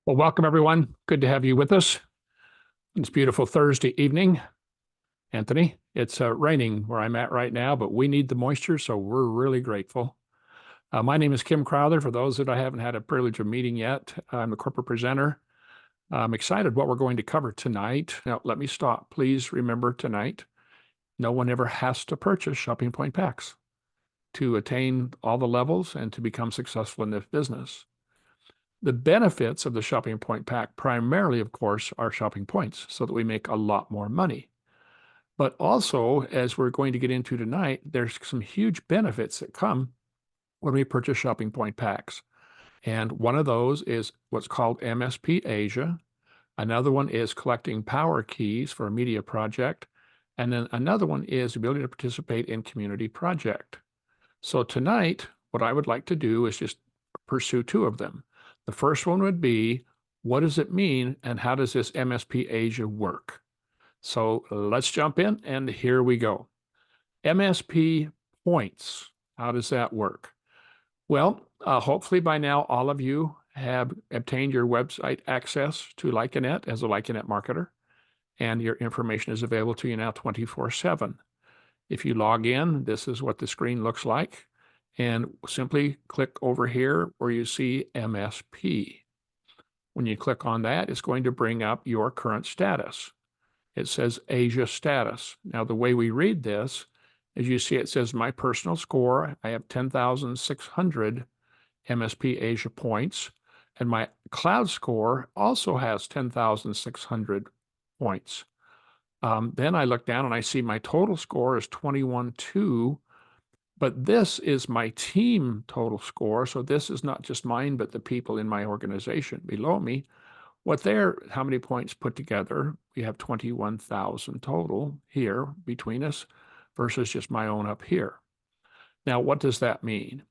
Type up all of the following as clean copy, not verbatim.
Well, welcome everyone. Good to have you with us. It's beautiful Thursday evening, Anthony. It's raining where I'm at right now, but we need the moisture, so we're really grateful. My name is Kim Crowther. For those that I haven't had a privilege of meeting yet, I'm the corporate presenter. I'm excited what we're going to cover tonight. Now, let me stop. Please remember tonight, no one ever has to purchase shopping point packs to attain all the levels and to become successful in this business. The benefits of the shopping point pack primarily, of course, are shopping points so that we make a lot more money. But also, as we're going to get into tonight, there's some huge benefits that come when we purchase shopping point packs. And one of those is what's called mSP Asia. Another one is collecting power keys for a media project. And then another one is the ability to participate in community project. So tonight, what I would like to do is just pursue two of them. The first one would be, what does it mean and how does this mSP Asia work? So let's jump in and here we go. mSP points, how does that work? Well, hopefully by now all of you have obtained your website access to Lycanet as a Lycanet marketer, and your information is available to you now 24/7. If you log in, this is what the screen looks like. And simply click over here where you see mSP. When you click on that, it's going to bring up your current status. It says Asia status. Now, the way we read this, as you see, it says my personal score. I have 10,600 mSP Asia points, and my cloud score also has 10,600 points. Then I look down and I see my total score is 21.2, but this is my team total score. So this is not just mine, but the people in my organization below me. How many points put together? We have 21,000 total here between us versus just my own up here. Now, what does that mean?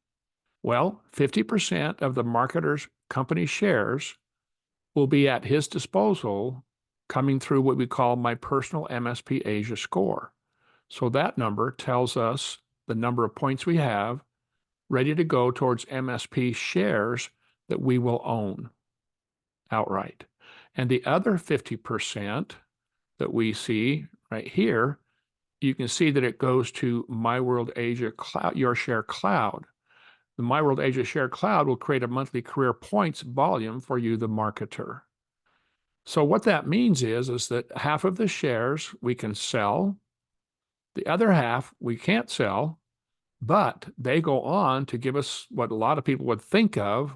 Well, 50% of the marketer's company shares will be at his disposal coming through what we call my personal mSP Asia score. So that number tells us the number of points we have ready to go towards mSP shares that we will own outright. And the other 50% that we see right here, you can see that it goes to My World Asia Cloud, Your Share Cloud. The My World Asia Share Cloud will create a monthly career points volume for you, the marketer. So what that means is that half of the shares we can sell, the other half we can't sell, but they go on to give us what a lot of people would think of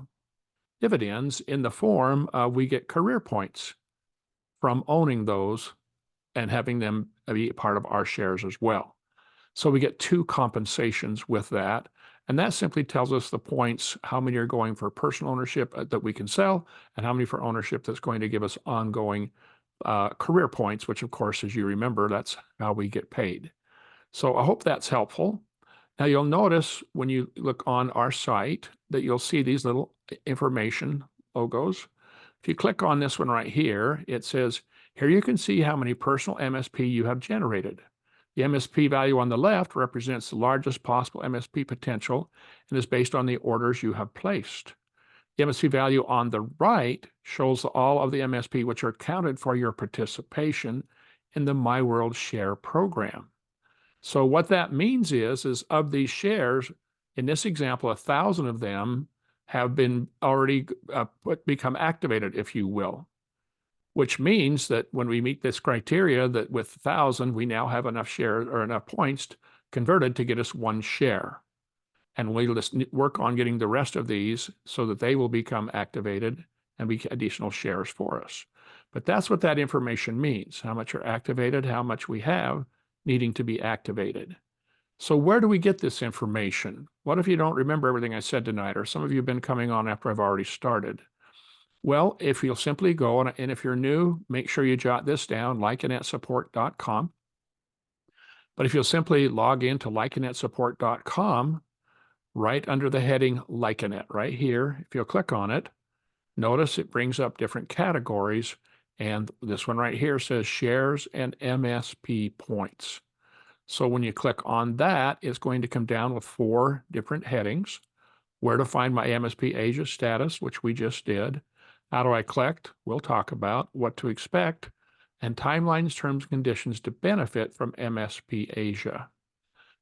dividends in the form of we get career points from owning those and having them be part of our shares as well. So we get two compensations with that. And that simply tells us the points, how many are going for personal ownership that we can sell, and how many for ownership that's going to give us ongoing career points, which, of course, as you remember, that's how we get paid. So I hope that's helpful. Now, you'll notice when you look on our site that you'll see these little information logos. If you click on this one right here, it says, here you can see how many personal mSP you have generated. The mSP value on the left represents the largest possible mSP potential and is based on the orders you have placed. The mSP value on the right shows all of the mSP which are counted for your participation in the My World Share program. So what that means is of these shares, in this example, 1,000 of them have been already become activated, if you will, which means that when we meet this criteria, that with 1,000, we now have enough shares or enough points converted to get us one share. And we'll just work on getting the rest of these so that they will become activated and be additional shares for us. But that's what that information means, how much are activated, how much we have needing to be activated. So where do we get this information? What if you don't remember everything I said tonight, or some of you have been coming on after I've already started? Well, if you'll simply go, and if you're new, make sure you jot this down, lycanetsupport.com. But if you'll simply log into lycanetsupport.com, right under the heading Lycanet, right here, if you'll click on it, notice it brings up different categories. And this one right here says shares and mSP points. So when you click on that, it's going to come down with 4 different headings. Where to find my mSP Asia status, which we just did. How do I collect? We'll talk about what to expect and timelines, terms, and conditions to benefit from mSP Asia.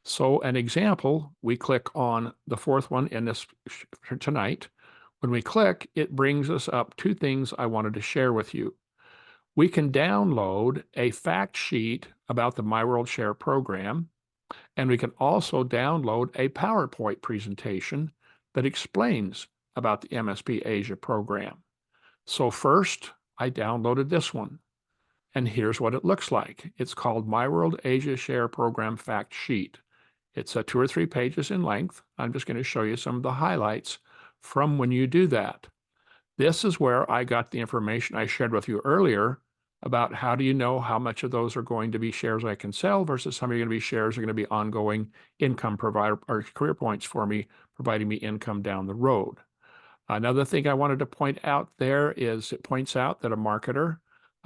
So an example, we click on the fourth one in this for tonight. When we click, it brings us up two things I wanted to share with you. We can download a fact sheet about the My World Share program, and we can also download a PowerPoint presentation that explains about the mSP Asia program. So first, I downloaded this one, and here's what it looks like. It's called My World Asia Share Program Fact Sheet. It's 2 or 3 pages in length. I'm just going to show you some of the highlights from when you do that. This is where I got the information I shared with you earlier about how do you know how much of those are going to be shares I can sell versus how many are going to be shares are going to be ongoing income provider or career points for me, providing me income down the road. Another thing I wanted to point out there is it points out that a marketer,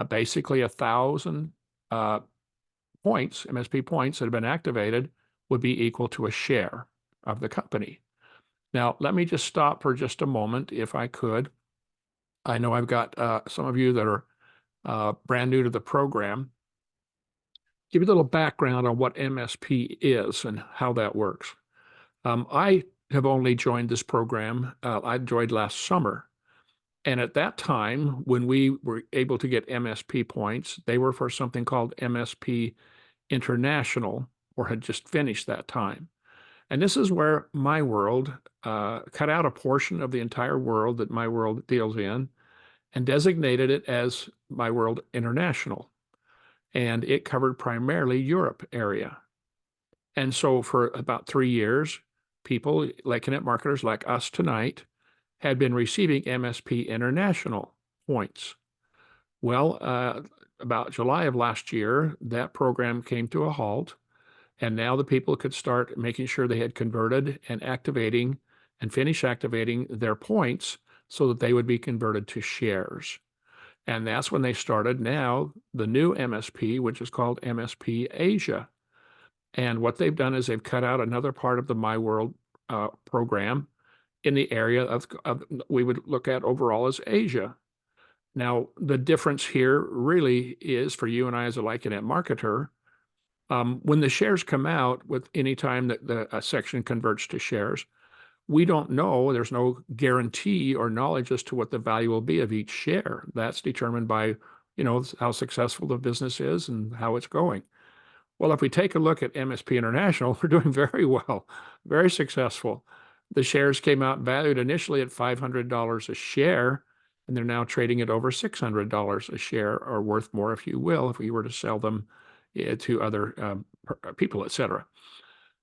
basically 1,000 points, mSP points that have been activated would be equal to a share of the company. Now, let me just stop for just a moment, if I could. I know I've got some of you that are brand new to the program. Give you a little background on what mSP is and how that works. I have only joined this program. I joined last summer. And at that time, when we were able to get mSP points, they were for something called mSP International, or had just finished that time. And this is where My World cut out a portion of the entire world that My World deals in and designated it as My World International. And it covered primarily Europe area. And so for about 3 years, people like internet marketers like us tonight had been receiving mSP International points. Well, about July of last year, that program came to a halt, and now the people could start making sure they had converted and activating and finish activating their points so that they would be converted to shares. And that's when they started now the new mSP, which is called mSP Asia. And what they've done is they've cut out another part of the My World program in the area of we would look at overall as Asia. Now, the difference here really is for you and I as a like internet marketer, when the shares come out with any time that the section converts to shares, we don't know, there's no guarantee or knowledge as to what the value will be of each share. That's determined by, how successful the business is and how it's going. Well, if we take a look at mSP International, we're doing very well, very successful. The shares came out valued initially at $500 a share, and they're now trading at over $600 a share, or worth more, if you will, if we were to sell them to other people, et cetera.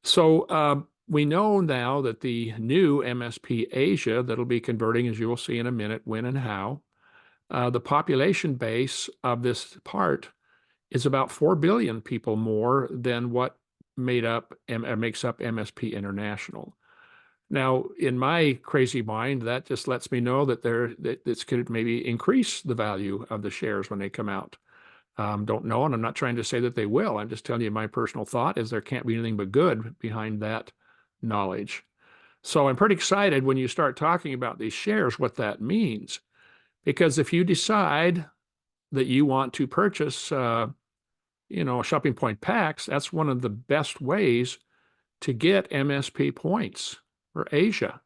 So we know now that the new mSP Asia that'll be converting, as you will see in a minute, when and how, the population base of this part is about 4 billion people more than what makes up mSP International. Now, in my crazy mind, that just lets me know that this could maybe increase the value of the shares when they come out. Don't know, and I'm not trying to say that they will. I'm just telling you my personal thought is there can't be anything but good behind that knowledge. So I'm pretty excited when you start talking about these shares, what that means. Because if you decide that you want to purchase, shopping point packs, that's one of the best ways to get mSP points for Asia.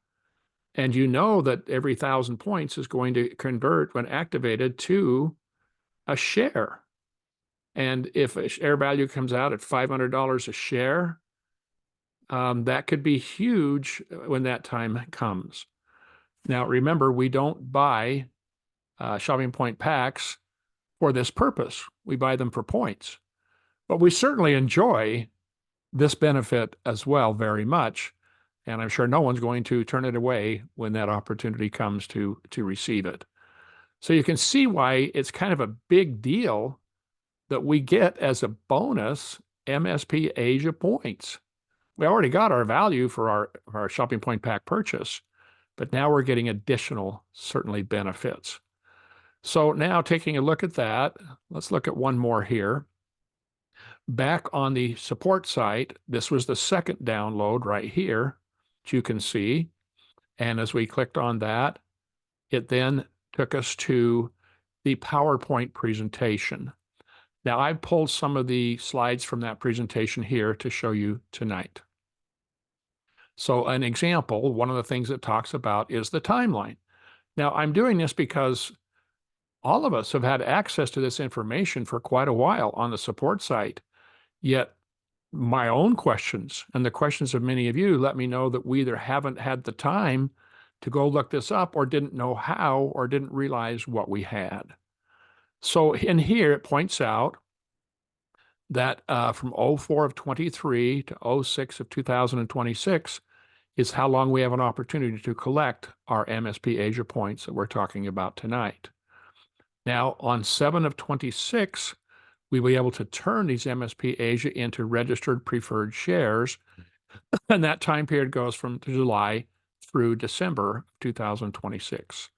And you know that every 1,000 points is going to convert when activated to a share. And if a share value comes out at $500 a share, that could be huge when that time comes. Now, remember, we don't buy shopping point packs for this purpose. We buy them for points. But we certainly enjoy this benefit as well very much. And I'm sure no one's going to turn it away when that opportunity comes to receive it. So you can see why it's kind of a big deal that we get as a bonus mSP Asia points. We already got our value for our shopping point pack purchase, but now we're getting additional, certainly, benefits. So now taking a look at that, let's look at one more here. Back on the support site, this was the second download right here, which you can see. And as we clicked on that, it then took us to the PowerPoint presentation. Now, I've pulled some of the slides from that presentation here to show you tonight. So an example, one of the things it talks about is the timeline. Now, I'm doing this because all of us have had access to this information for quite a while on the support site, yet my own questions and the questions of many of you let me know that we either haven't had the time to go look this up or didn't know how or didn't realize what we had. So in here, it points out that from 04 of 23 to 06 of 2026 is how long we have an opportunity to collect our mSP Asia points that we're talking about tonight. Now, on 7 of 26, we will be able to turn these mSP Asia into registered preferred shares, and that time period goes from July through December 2026.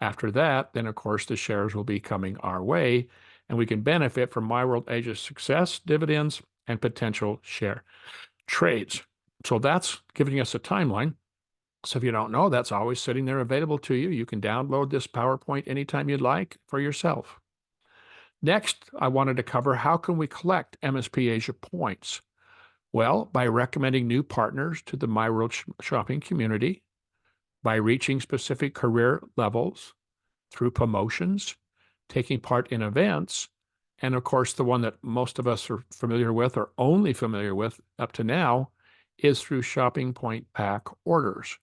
After that, then of course the shares will be coming our way, and we can benefit from MyWorld Asia's success, dividends, and potential share trades. So that's giving us a timeline. So if you don't know, that's always sitting there available to you. You can download this PowerPoint anytime you'd like for yourself. Next, I wanted to cover how can we collect mSP Asia points? Well, by recommending new partners to the MyWorld shopping community, by reaching specific career levels, through promotions, taking part in events, and of course, the one that most of us are familiar with or only familiar with up to now is through shopping point pack orders,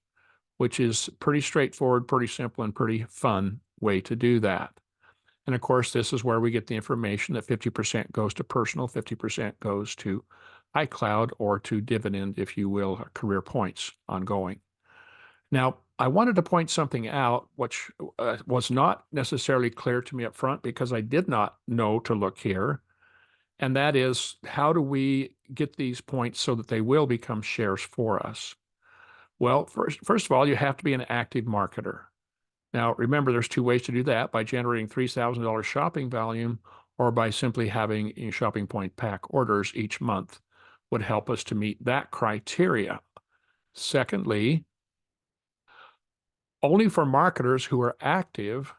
which is pretty straightforward, pretty simple, and pretty fun way to do that. And of course, this is where we get the information that 50% goes to personal, 50% goes to iCloud or to dividend, if you will, career points ongoing. Now, I wanted to point something out which was not necessarily clear to me up front because I did not know to look here, and that is how do we get these points so that they will become shares for us? Well, first of all, you have to be an active marketer. Now, remember, there's two ways to do that, by generating $3,000 shopping volume or by simply having shopping point pack orders each month would help us to meet that criteria. Secondly, only for marketers who are active,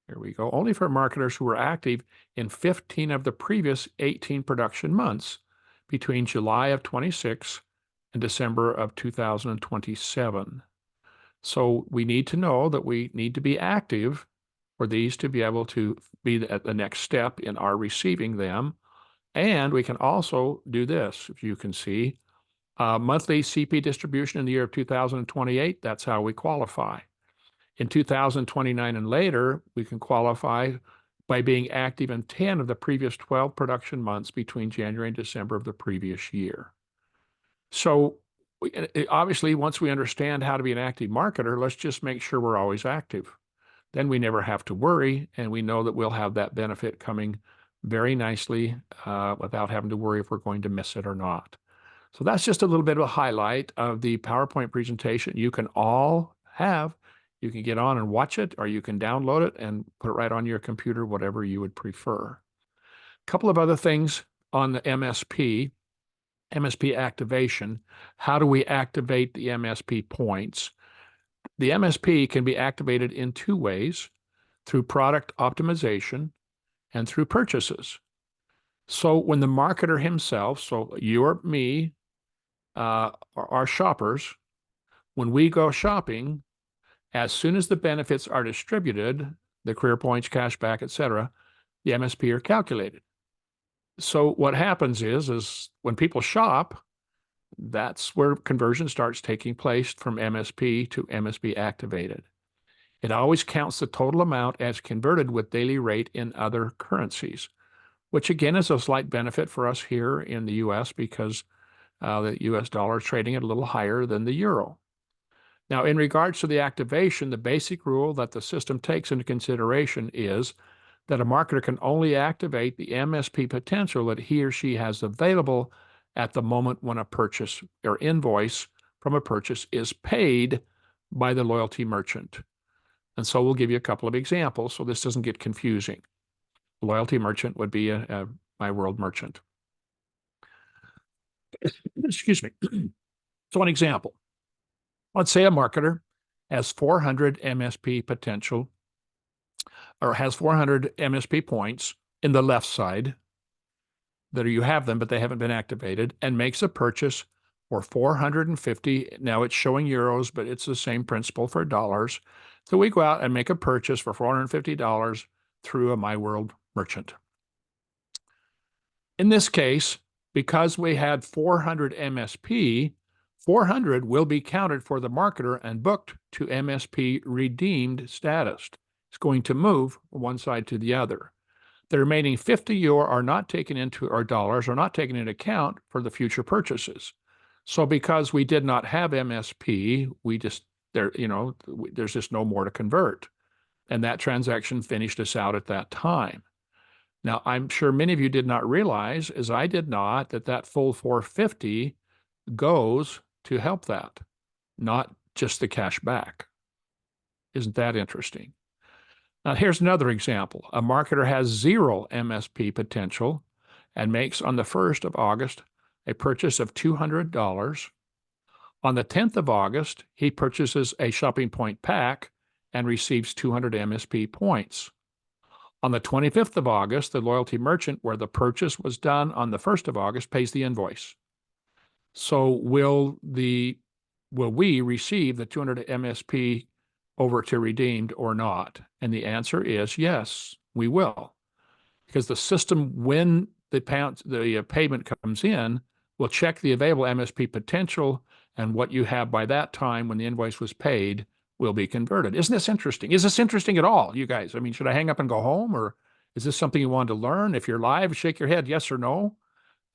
here we go, only for marketers who are active in 15 of the previous 18 production months between July of 26 and December of 2027. So we need to know that we need to be active for these to be able to be at the next step in our receiving them. And we can also do this, if you can see, monthly CP distribution in the year of 2028, that's how we qualify. In 2029 and later, we can qualify by being active in 10 of the previous 12 production months between January and December of the previous year. So obviously, once we understand how to be an active marketer, let's just make sure we're always active. Then we never have to worry, and we know that we'll have that benefit coming very nicely without having to worry if we're going to miss it or not. So that's just a little bit of a highlight of the PowerPoint presentation you can all have. You can get on and watch it, or you can download it and put it right on your computer, whatever you would prefer. A couple of other things on the mSP activation. How do we activate the mSP points? The mSP can be activated in two ways, through product optimization and through purchases. So when the marketer himself, so you or me, our shoppers, when we go shopping, as soon as the benefits are distributed, the career points, cashback, etc., the mSP are calculated. So what happens is when people shop, that's where conversion starts taking place from mSP to mSP activated. It always counts the total amount as converted with daily rate in other currencies, which again is a slight benefit for us here in the US because the US dollar is trading at a little higher than the euro. Now, in regards to the activation, the basic rule that the system takes into consideration is that a marketer can only activate the mSP potential that he or she has available at the moment when a purchase or invoice from a purchase is paid by the loyalty merchant. And so we'll give you a couple of examples so this doesn't get confusing. Loyalty merchant would be a MyWorld merchant. Excuse me. So an example. Let's say a marketer has 400 MSP potential, or has 400 MSP points in the left side that you have them, but they haven't been activated, and makes a purchase for 450. Now it's showing euros, but it's the same principle for dollars. So we go out and make a purchase for $450 through a MyWorld merchant. In this case, because we had 400 MSP, 400 will be counted for the marketer and booked to MSP redeemed status. It's going to move one side to the other. The remaining 50 euro are not taken into, or dollars are not taken into account for the future purchases. So because we did not have MSP, there's just no more to convert. And that transaction finished us out at that time. Now, I'm sure many of you did not realize, as I did not, that full 450 goes to help that, not just the cash back. Isn't that interesting? Now, here's another example. A marketer has 0 MSP potential and makes on the 1st of August a purchase of $200. On the 10th of August, he purchases a shopping point pack and receives 200 MSP points. On the 25th of August, the loyalty merchant where the purchase was done on the 1st of August pays the invoice. So will we receive the 200 MSP over to redeemed or not? And the answer is yes, we will. Because the system, when the payment comes in, will check the available MSP potential, and what you have by that time when the invoice was paid will be converted. Isn't this interesting? Is this interesting at all, you guys? I mean, should I hang up and go home, or is this something you want to learn? If you're live, shake your head, yes or no.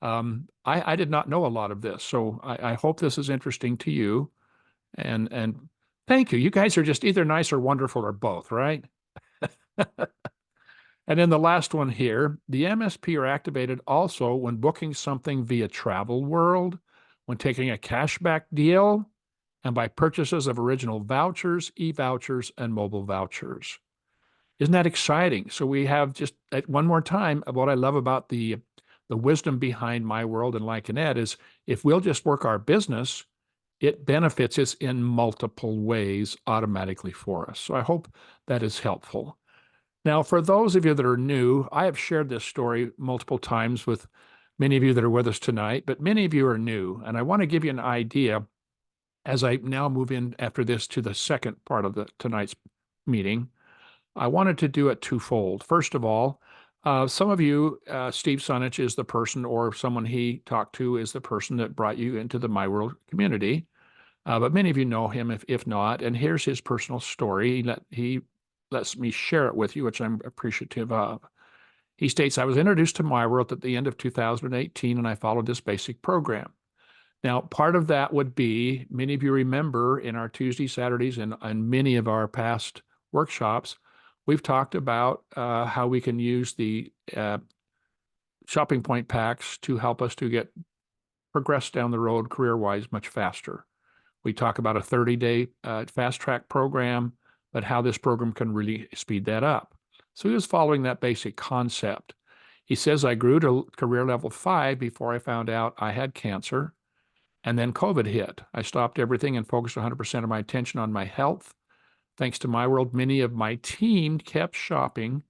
I did not know a lot of this, so I hope this is interesting to you. And thank you. You guys are just either nice or wonderful or both, right? And then the last one here, the MSP are activated also when booking something via Travel World, when taking a cashback deal, and by purchases of original vouchers, e-vouchers, and mobile vouchers. Isn't that exciting? So we have just one more time of what I love about the wisdom behind MyWorld and Like an Ed is if we'll just work our business, it benefits us in multiple ways automatically for us. So I hope that is helpful. Now, for those of you that are new, I have shared this story multiple times with many of you that are with us tonight, but many of you are new, and I want to give you an idea as I now move in after this to the second part of tonight's meeting. I wanted to do it twofold. First of all, some of you, Steve Sunich is the person, or someone he talked to is the person that brought you into the MyWorld community. But many of you know him, if not. And here's his personal story. He lets me share it with you, which I'm appreciative of. He states, I was introduced to MyWorld at the end of 2018, and I followed this basic program. Now, part of that would be, many of you remember in our Tuesday, Saturdays, and many of our past workshops, we've talked about how we can use the shopping point packs to help us to get progress down the road career-wise much faster. We talk about a 30-day fast track program, but how this program can really speed that up. So he was following that basic concept. He says, I grew to career level 5 before I found out I had cancer, and then COVID hit. I stopped everything and focused 100% of my attention on my health. Thanks to MyWorld, many of my team kept shopping,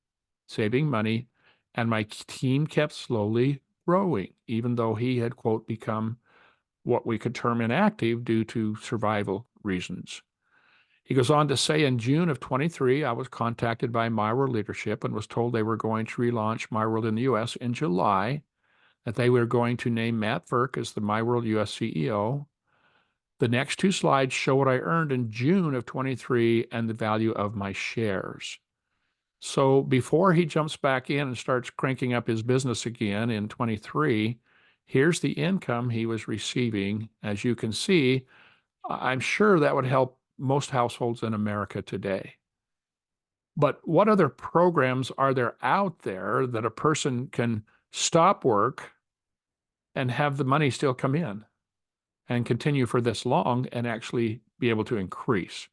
saving money, and my team kept slowly growing, even though he had, quote, become what we could term inactive due to survival reasons. He goes on to say, in June of 23, I was contacted by MyWorld leadership and was told they were going to relaunch MyWorld in the U.S. in July, that they were going to name Matt Firk as the MyWorld U.S. CEO. The next two slides show what I earned in June of 23 and the value of my shares. So before he jumps back in and starts cranking up his business again in 23, here's the income he was receiving. As you can see, I'm sure that would help most households in America today. But what other programs are there out there that a person can stop work and have the money still come in and continue for this long and actually be able to increase?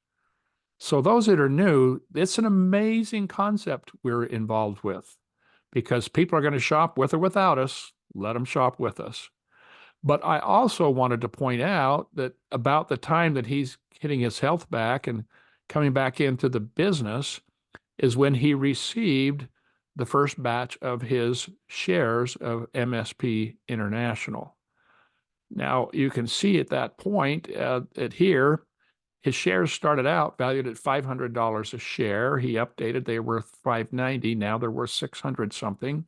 So those that are new, it's an amazing concept we're involved with, because people are going to shop with or without us. Let them shop with us. But I also wanted to point out that about the time that he's getting his health back and coming back into the business is when he received the first batch of his shares of mSP International. Now, you can see at that point at here, his shares started out valued at $500 a share. He updated, they were worth $590. Now they're worth 600 something.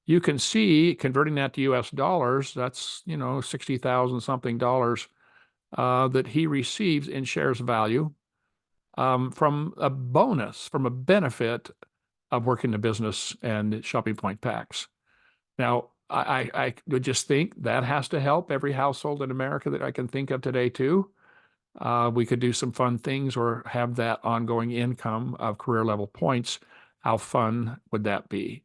You can see, converting that to US dollars, that's, 60,000 something dollars that he receives in shares value from a bonus, from a benefit of working the business and shopping point packs. Now, I would just think that has to help every household in America that I can think of today too. We could do some fun things or have that ongoing income of career level points. How fun would that be?